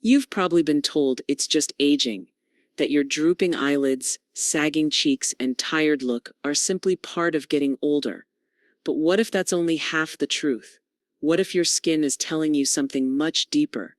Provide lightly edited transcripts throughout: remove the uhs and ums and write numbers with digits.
You've probably been told it's just aging, that your drooping eyelids, sagging cheeks, and tired look are simply part of getting older. But what if that's only half the truth? What if your skin is telling you something much deeper,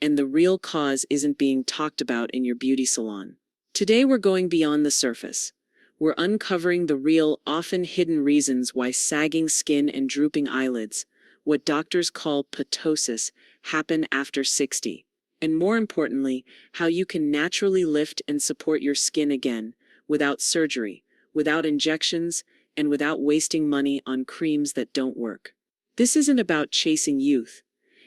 and the real cause isn't being talked about in your beauty salon? Today we're going beyond the surface. We're uncovering the real, often hidden reasons why sagging skin and drooping eyelids, what doctors call ptosis, happen after 60. And more importantly, how you can naturally lift and support your skin again, without surgery, without injections, and without wasting money on creams that don't work. This isn't about chasing youth.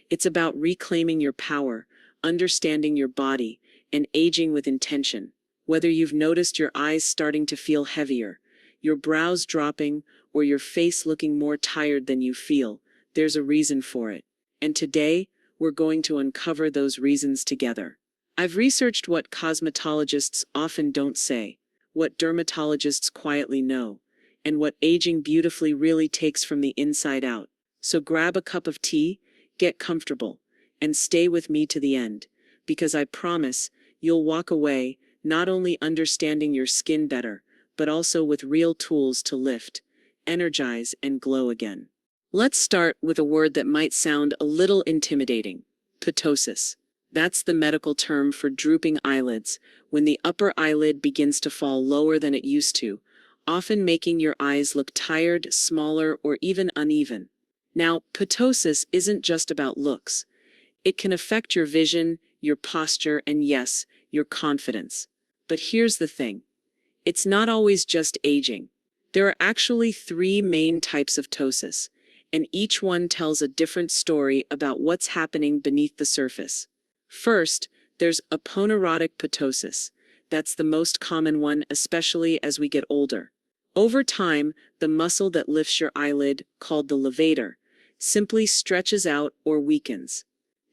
It's about reclaiming your power, understanding your body, and aging with intention. Whether you've noticed your eyes starting to feel heavier, your brows dropping, or your face looking more tired than you feel, there's a reason for it. And today, we're going to uncover those reasons together. I've researched what cosmetologists often don't say, what dermatologists quietly know, and what aging beautifully really takes from the inside out. So grab a cup of tea, get comfortable, and stay with me to the end, because I promise you'll walk away not only understanding your skin better, but also with real tools to lift, energize, and glow again. Let's start with a word that might sound a little intimidating: ptosis. That's the medical term for drooping eyelids, when the upper eyelid begins to fall lower than it used to, often making your eyes look tired, smaller, or even uneven. Now, ptosis isn't just about looks. It can affect your vision, your posture, and yes, your confidence. But here's the thing. It's not always just aging. There are actually three main types of ptosis, and each one tells a different story about what's happening beneath the surface. First, there's aponeurotic ptosis. That's the most common one, especially as we get older. Over time, the muscle that lifts your eyelid, called the levator, simply stretches out or weakens.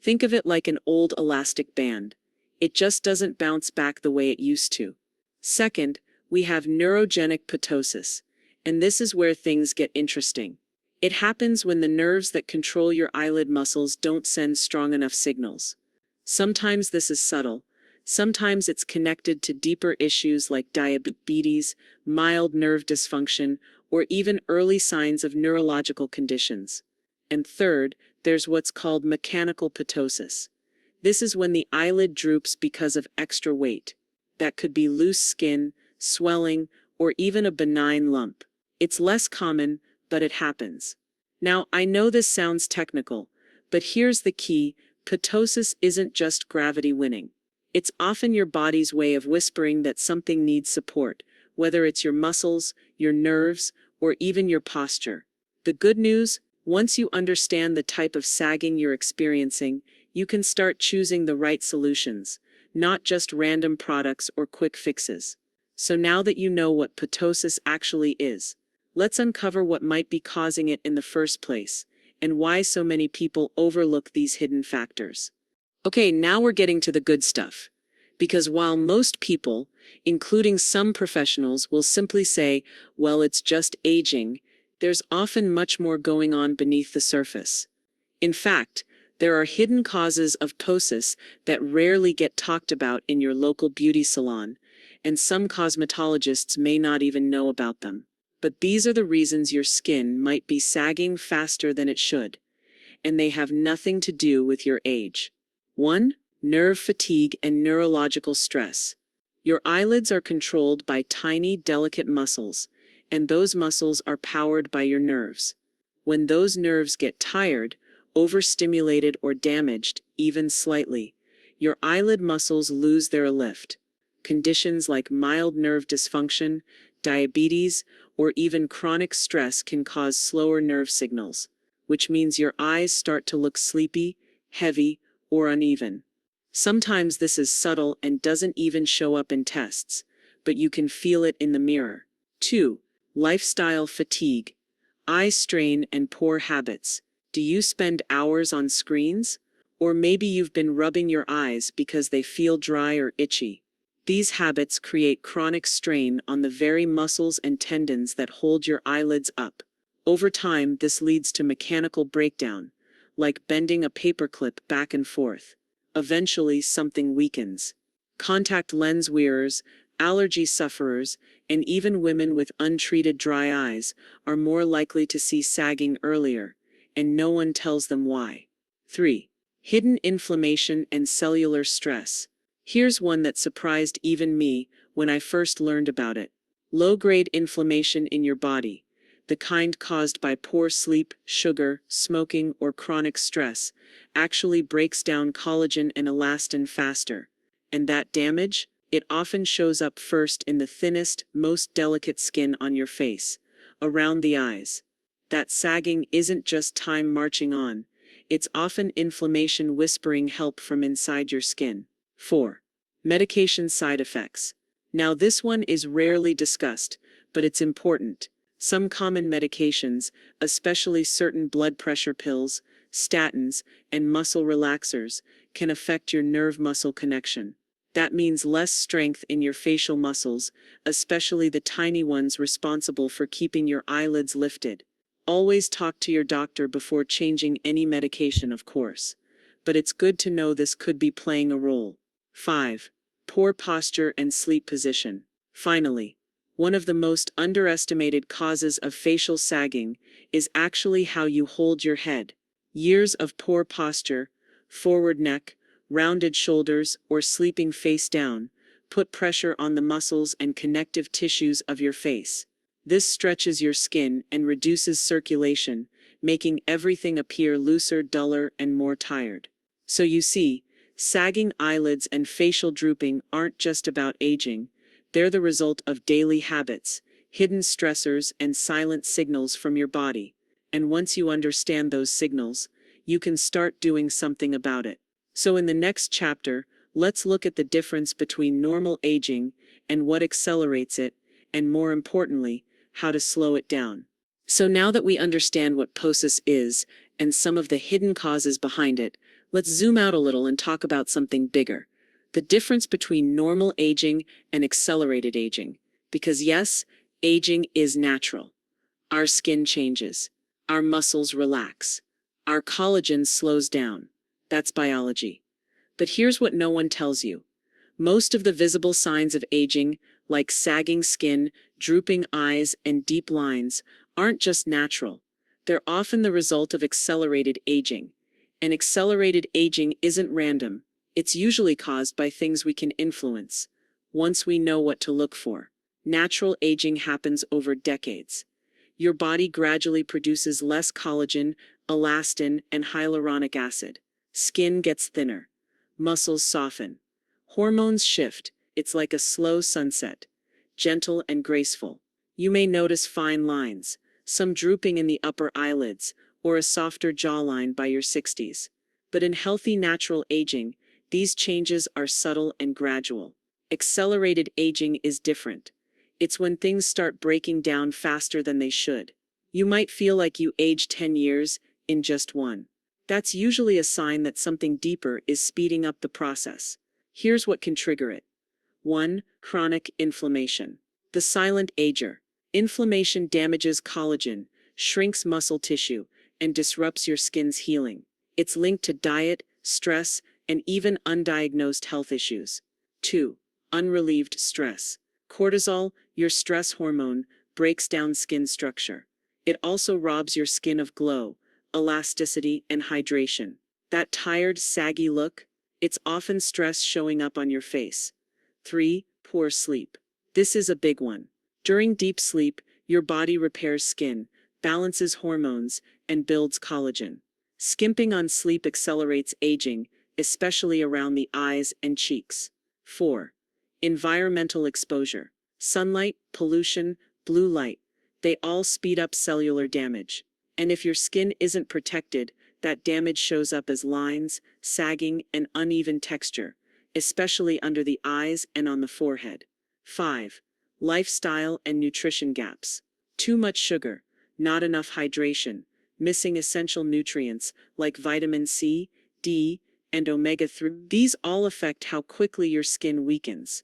Think of it like an old elastic band. It just doesn't bounce back the way it used to. Second, we have neurogenic ptosis, and this is where things get interesting. It happens when the nerves that control your eyelid muscles don't send strong enough signals. Sometimes this is subtle. Sometimes it's connected to deeper issues like diabetes, mild nerve dysfunction, or even early signs of neurological conditions. And third, there's what's called mechanical ptosis. This is when the eyelid droops because of extra weight. That could be loose skin, swelling, or even a benign lump. It's less common, but it happens. Now, I know this sounds technical, but here's the key: ptosis isn't just gravity winning. It's often your body's way of whispering that something needs support, whether it's your muscles, your nerves, or even your posture. The good news: once you understand the type of sagging you're experiencing, you can start choosing the right solutions, not just random products or quick fixes. So now that you know what ptosis actually is, let's uncover what might be causing it in the first place, and why so many people overlook these hidden factors. Okay, now we're getting to the good stuff. Because while most people, including some professionals, will simply say, well, it's just aging, there's often much more going on beneath the surface. In fact, there are hidden causes of ptosis that rarely get talked about in your local beauty salon, and some cosmetologists may not even know about them. But these are the reasons your skin might be sagging faster than it should, and they have nothing to do with your age. 1. Nerve fatigue and neurological stress. Your eyelids are controlled by tiny, delicate muscles, and those muscles are powered by your nerves. When those nerves get tired, overstimulated, or damaged, even slightly, your eyelid muscles lose their lift. Conditions like mild nerve dysfunction, diabetes, or even chronic stress can cause slower nerve signals, which means your eyes start to look sleepy, heavy, or uneven. Sometimes this is subtle and doesn't even show up in tests, but you can feel it in the mirror. 2. Lifestyle fatigue. Eye strain and poor habits. Do you spend hours on screens? Or maybe you've been rubbing your eyes because they feel dry or itchy. These habits create chronic strain on the very muscles and tendons that hold your eyelids up. Over time, this leads to mechanical breakdown, like bending a paperclip back and forth. eventually something weakens. Contact lens wearers, allergy sufferers, and even women with untreated dry eyes are more likely to see sagging earlier, and no one tells them why. 3. Hidden inflammation and cellular stress. Here's one that surprised even me when I first learned about it. Low-grade inflammation in your body, the kind caused by poor sleep, sugar, smoking, or chronic stress, actually breaks down collagen and elastin faster. And that damage? It often shows up first in the thinnest, most delicate skin on your face, around the eyes. That sagging isn't just time marching on, it's often inflammation whispering help from inside your skin. 4. Medication side effects. Now this one is rarely discussed, but it's important. Some common medications, especially certain blood pressure pills, statins, and muscle relaxers, can affect your nerve-muscle connection. That means less strength in your facial muscles, especially the tiny ones responsible for keeping your eyelids lifted. Always talk to your doctor before changing any medication, of course. But it's good to know this could be playing a role. 5. Poor posture and sleep position. Finally, one of the most underestimated causes of facial sagging is actually how you hold your head. Years of poor posture, forward neck, rounded shoulders, or sleeping face down, put pressure on the muscles and connective tissues of your face. This stretches your skin and reduces circulation, making everything appear looser, duller, and more tired. So you see, sagging eyelids and facial drooping aren't just about aging, they're the result of daily habits, hidden stressors, and silent signals from your body. And once you understand those signals, you can start doing something about it. So in the next chapter, let's look at the difference between normal aging and what accelerates it, and more importantly, how to slow it down. So now that we understand what ptosis is and some of the hidden causes behind it, let's zoom out a little and talk about something bigger. The difference between normal aging and accelerated aging. Because yes, aging is natural. Our skin changes. Our muscles relax. Our collagen slows down. That's biology. But here's what no one tells you. Most of the visible signs of aging, like sagging skin, drooping eyes, and deep lines, aren't just natural. They're often the result of accelerated aging. And accelerated aging isn't random. It's usually caused by things we can influence, once we know what to look for. Natural aging happens over decades. Your body gradually produces less collagen, elastin, and hyaluronic acid. Skin gets thinner. Muscles soften. Hormones shift. It's like a slow sunset, gentle and graceful. You may notice fine lines, some drooping in the upper eyelids, or a softer jawline by your 60s. But in healthy natural aging, these changes are subtle and gradual. Accelerated aging is different. It's when things start breaking down faster than they should. You might feel like you aged 10 years in just one. That's usually a sign that something deeper is speeding up the process. Here's what can trigger it. 1. Chronic inflammation. The silent ager. Inflammation damages collagen, shrinks muscle tissue, and disrupts your skin's healing. It's linked to diet, stress, and even undiagnosed health issues. 2. Unrelieved stress. Cortisol, your stress hormone, breaks down skin structure. It also robs your skin of glow, elasticity, and hydration. That tired, saggy look? It's often stress showing up on your face. 3. Poor sleep. This is a big one. During deep sleep, your body repairs skin, balances hormones, and builds collagen. Skimping on sleep accelerates aging, especially around the eyes and cheeks. 4. Environmental exposure. Sunlight, pollution, blue light. They all speed up cellular damage. And if your skin isn't protected, that damage shows up as lines, sagging, and uneven texture, especially under the eyes and on the forehead. 5. Lifestyle and nutrition gaps. Too much sugar, not enough hydration, missing essential nutrients like vitamin C, D, and omega-3. These all affect how quickly your skin weakens.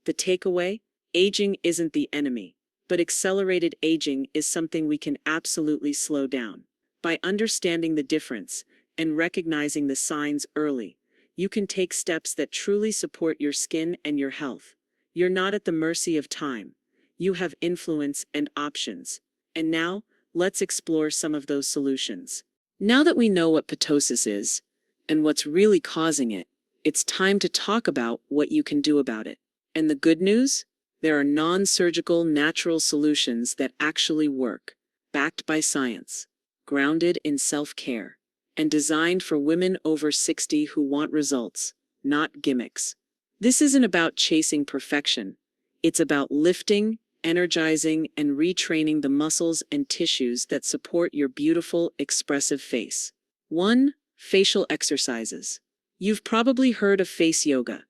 The takeaway? Aging isn't the enemy, but accelerated aging is something we can absolutely slow down. By understanding the difference and recognizing the signs early, you can take steps that truly support your skin and your health. You're not at the mercy of time. You have influence and options. And now, let's explore some of those solutions. Now that we know what ptosis is, and what's really causing it, it's time to talk about what you can do about it. And the good news? There are non-surgical natural solutions that actually work, backed by science, grounded in self-care, and designed for women over 60 who want results, not gimmicks. This isn't about chasing perfection. It's about lifting, energizing, and retraining the muscles and tissues that support your beautiful, expressive face. 1. Facial exercises. You've probably heard of face yoga,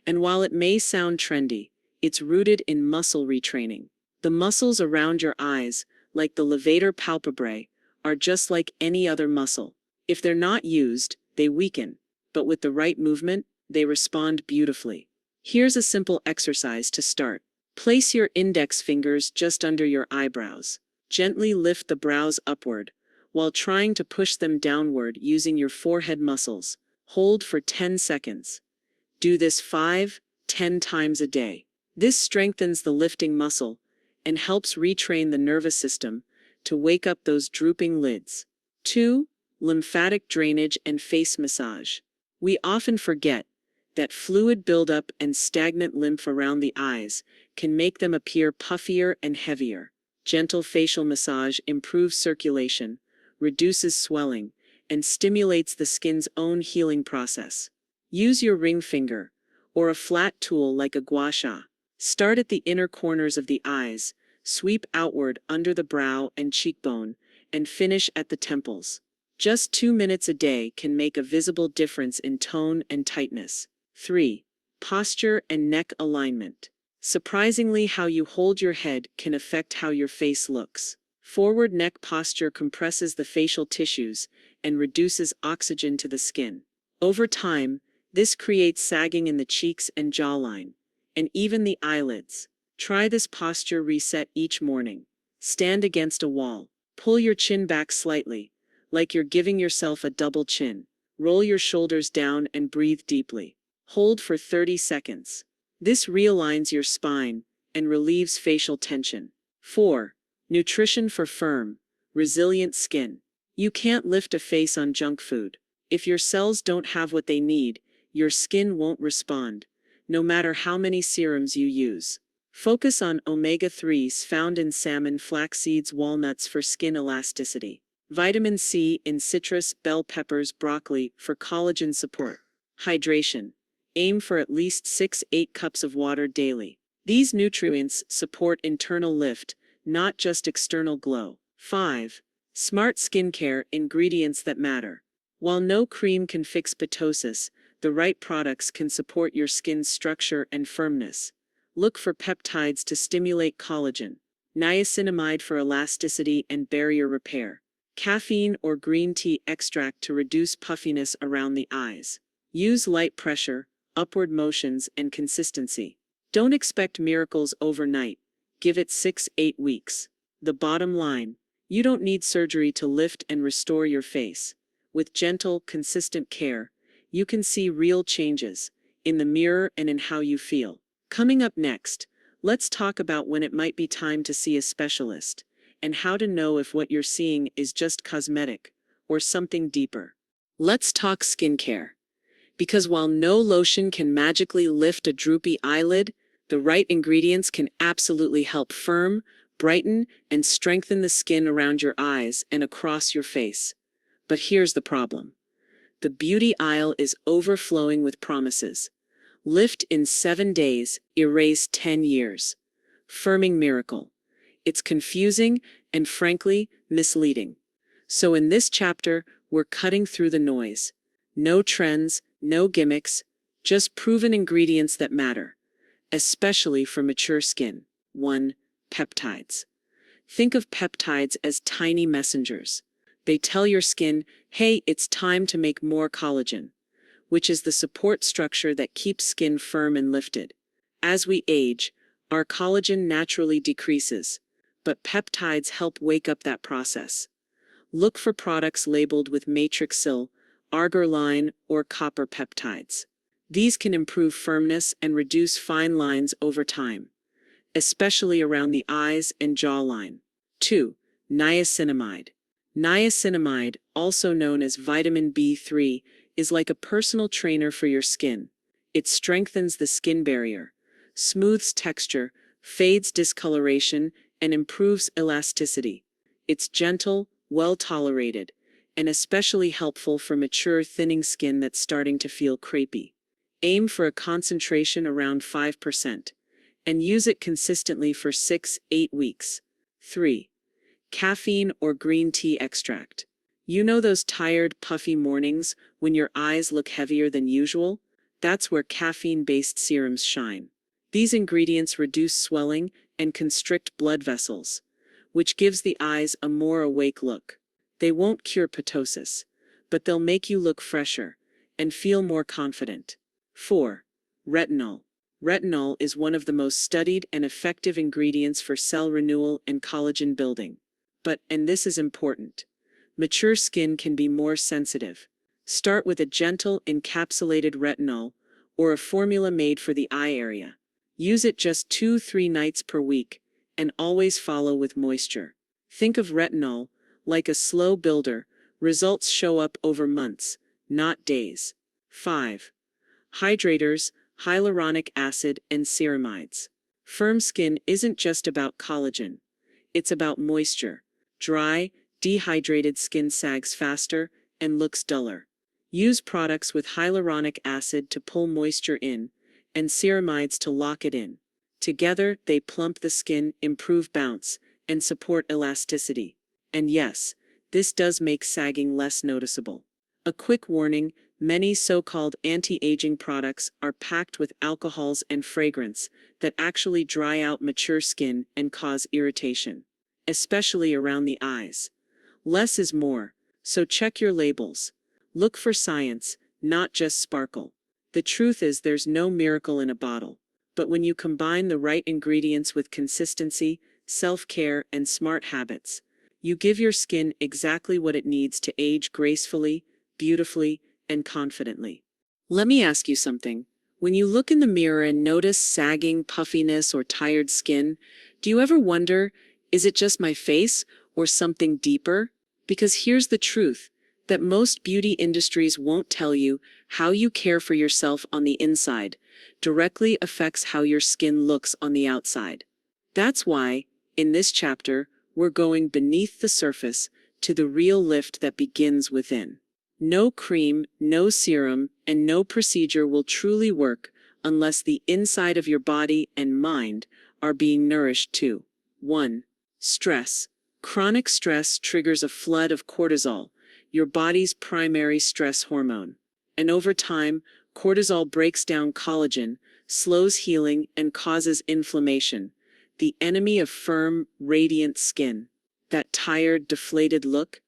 and while it may sound trendy, it's rooted in muscle retraining. The muscles around your eyes, like the levator palpebrae, are just like any other muscle. If they're not used, they weaken, but with the right movement, they respond beautifully. Here's a simple exercise to start. Place your index fingers just under your eyebrows. Gently lift the brows upward, while trying to push them downward using your forehead muscles. Hold for 10 seconds. Do this 5-10 times a day. This strengthens the lifting muscle and helps retrain the nervous system to wake up those drooping lids. 2. Lymphatic drainage and face massage. We often forget that fluid buildup and stagnant lymph around the eyes can make them appear puffier and heavier. Gentle facial massage improves circulation, reduces swelling, and stimulates the skin's own healing process. Use your ring finger, or a flat tool like a gua sha. Start at the inner corners of the eyes, sweep outward under the brow and cheekbone, and finish at the temples. Just 2 minutes a day can make a visible difference in tone and tightness. 3. Posture and neck alignment. Surprisingly, how you hold your head can affect how your face looks. Forward neck posture compresses the facial tissues and reduces oxygen to the skin. Over time, this creates sagging in the cheeks and jawline, and even the eyelids. Try this posture reset each morning. Stand against a wall. Pull your chin back slightly, like you're giving yourself a double chin. Roll your shoulders down and breathe deeply. Hold for 30 seconds. This realigns your spine and relieves facial tension. 4. Nutrition for firm, resilient skin. You can't lift a face on junk food. If your cells don't have what they need, your skin won't respond, no matter how many serums you use. Focus on omega-3s found in salmon, flax seeds, walnuts for skin elasticity. Vitamin C in citrus, bell peppers, broccoli for collagen support. Hydration. Aim for at least 6-8 cups of water daily. These nutrients support internal lift, not just external glow. 5. Smart skincare ingredients that matter. While no cream can fix ptosis, the right products can support your skin's structure and firmness. Look for peptides to stimulate collagen, niacinamide for elasticity and barrier repair, caffeine or green tea extract to reduce puffiness around the eyes. Use light pressure, upward motions, and consistency. Don't expect miracles overnight. Give it 6-8 weeks. The bottom line: you don't need surgery to lift and restore your face. With gentle, consistent care, you can see real changes in the mirror and in how you feel. Coming up next, let's talk about when it might be time to see a specialist and how to know if what you're seeing is just cosmetic or something deeper. Let's talk skincare. Because while no lotion can magically lift a droopy eyelid, the right ingredients can absolutely help firm, brighten, and strengthen the skin around your eyes and across your face. But here's the problem. The beauty aisle is overflowing with promises. Lift in 7 days, erase 10 years. Firming miracle. It's confusing and, frankly, misleading. So in this chapter, we're cutting through the noise. No trends, no gimmicks, just proven ingredients that matter, especially for mature skin. 1. Peptides. Think of peptides as tiny messengers. They tell your skin, hey, it's time to make more collagen, which is the support structure that keeps skin firm and lifted. As we age, our collagen naturally decreases, but peptides help wake up that process. Look for products labeled with matrixyl arginine, or copper peptides. These can improve firmness and reduce fine lines over time, especially around the eyes and jawline. 2. Niacinamide. Niacinamide, also known as vitamin B3, is like a personal trainer for your skin. It strengthens the skin barrier, smooths texture, fades discoloration, and improves elasticity. It's gentle, well tolerated, and especially helpful for mature, thinning skin that's starting to feel crepey. Aim for a concentration around 5%, and use it consistently for 6-8 weeks. 3. Caffeine or green tea extract. You know those tired, puffy mornings when your eyes look heavier than usual? That's where caffeine-based serums shine. These ingredients reduce swelling and constrict blood vessels, which gives the eyes a more awake look. They won't cure ptosis, but they'll make you look fresher and feel more confident. 4. Retinol. Retinol is one of the most studied and effective ingredients for cell renewal and collagen building. But, and this is important, mature skin can be more sensitive. Start with a gentle encapsulated retinol or a formula made for the eye area. Use it just 2-3 nights per week and always follow with moisture. Think of retinol like a slow builder. Results show up over months, not days. 5. Hydrators, hyaluronic acid, and ceramides. Firm skin isn't just about collagen. It's about moisture. Dry, dehydrated skin sags faster and looks duller. Use products with hyaluronic acid to pull moisture in, and ceramides to lock it in. Together, they plump the skin, improve bounce, and support elasticity. And yes, this does make sagging less noticeable. A quick warning, many so-called anti-aging products are packed with alcohols and fragrance that actually dry out mature skin and cause irritation, especially around the eyes. Less is more, so check your labels. Look for science, not just sparkle. The truth is there's no miracle in a bottle, but when you combine the right ingredients with consistency, self-care, and smart habits, you give your skin exactly what it needs to age gracefully, beautifully, and confidently. Let me ask you something. When you look in the mirror and notice sagging, puffiness, or tired skin, do you ever wonder, is it just my face or something deeper? Because here's the truth, that most beauty industries won't tell you how you care for yourself on the inside directly affects how your skin looks on the outside. That's why, in this chapter, we're going beneath the surface to the real lift that begins within. No cream, no serum, and no procedure will truly work unless the inside of your body and mind are being nourished too. 1. Stress. Chronic stress triggers a flood of cortisol, your body's primary stress hormone. And over time, cortisol breaks down collagen, slows healing, and causes inflammation, the enemy of firm, radiant skin. That tired, deflated look?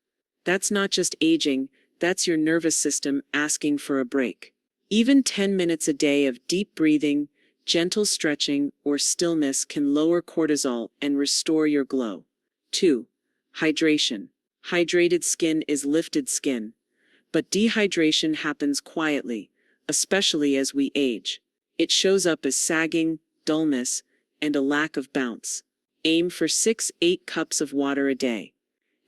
That's not just aging, that's your nervous system asking for a break. Even 10 minutes a day of deep breathing, gentle stretching, or stillness can lower cortisol and restore your glow. 2. Hydration. Hydrated skin is lifted skin. But dehydration happens quietly, especially as we age. It shows up as sagging, dullness, and a lack of bounce. Aim for 6-8 cups of water a day.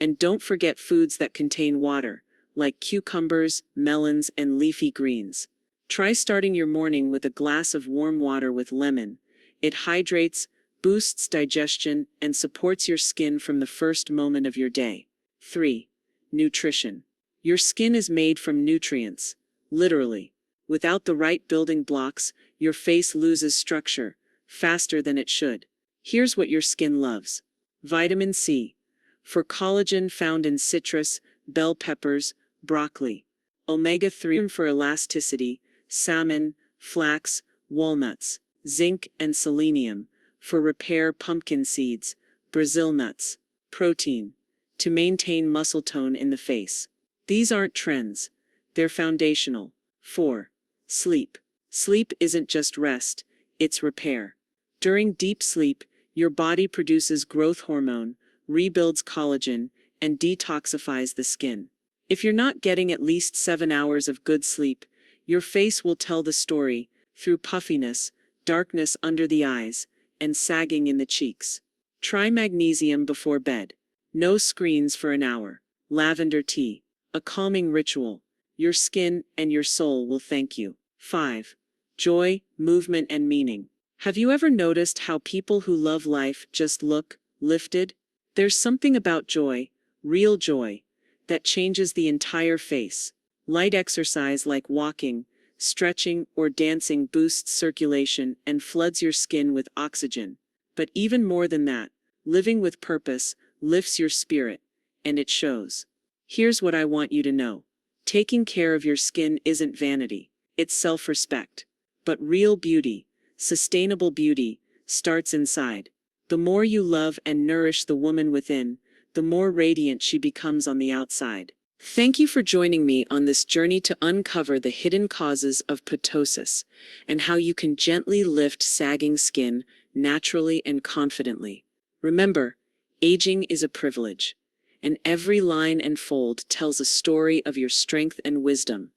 And don't forget foods that contain water, like cucumbers, melons, and leafy greens. Try starting your morning with a glass of warm water with lemon. It hydrates, boosts digestion, and supports your skin from the first moment of your day. 3. Nutrition. Your skin is made from nutrients, literally. Without the right building blocks, your face loses structure faster than it should. Here's what your skin loves. Vitamin C, for collagen found in citrus, bell peppers, broccoli. Omega-3 for elasticity, salmon, flax, walnuts. Zinc and selenium, for repair, pumpkin seeds, Brazil nuts. Protein, to maintain muscle tone in the face. These aren't trends, they're foundational. 4. Sleep. Sleep isn't just rest, it's repair. During deep sleep, your body produces growth hormone, rebuilds collagen, and detoxifies the skin. If you're not getting at least 7 hours of good sleep, your face will tell the story through puffiness, darkness under the eyes, and sagging in the cheeks. Try magnesium before bed. No screens for an hour. Lavender tea. A calming ritual. Your skin and your soul will thank you. 5. Joy, movement, and meaning. Have you ever noticed how people who love life just look lifted? There's something about joy, real joy, that changes the entire face. Light exercise like walking, stretching, or dancing boosts circulation and floods your skin with oxygen. But even more than that, living with purpose lifts your spirit, and it shows. Here's what I want you to know. Taking care of your skin isn't vanity, it's self-respect. But real beauty, sustainable beauty, starts inside. The more you love and nourish the woman within, the more radiant she becomes on the outside. Thank you for joining me on this journey to uncover the hidden causes of ptosis and how you can gently lift sagging skin naturally and confidently. Remember, aging is a privilege, and every line and fold tells a story of your strength and wisdom.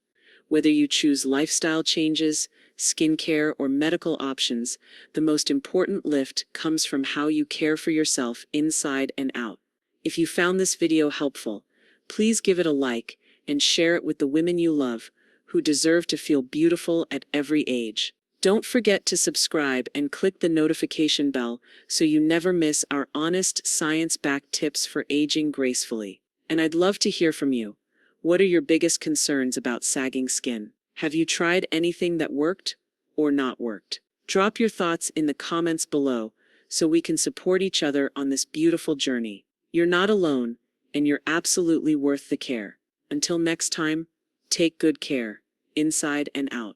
Whether you choose lifestyle changes, skincare, or medical options, the most important lift comes from how you care for yourself inside and out. If you found this video helpful, please give it a like and share it with the women you love, who deserve to feel beautiful at every age. Don't forget to subscribe and click the notification bell so you never miss our honest, science-backed tips for aging gracefully. And I'd love to hear from you. What are your biggest concerns about sagging skin? Have you tried anything that worked or not worked? Drop your thoughts in the comments below so we can support each other on this beautiful journey. You're not alone, and you're absolutely worth the care. Until next time, take good care, inside and out.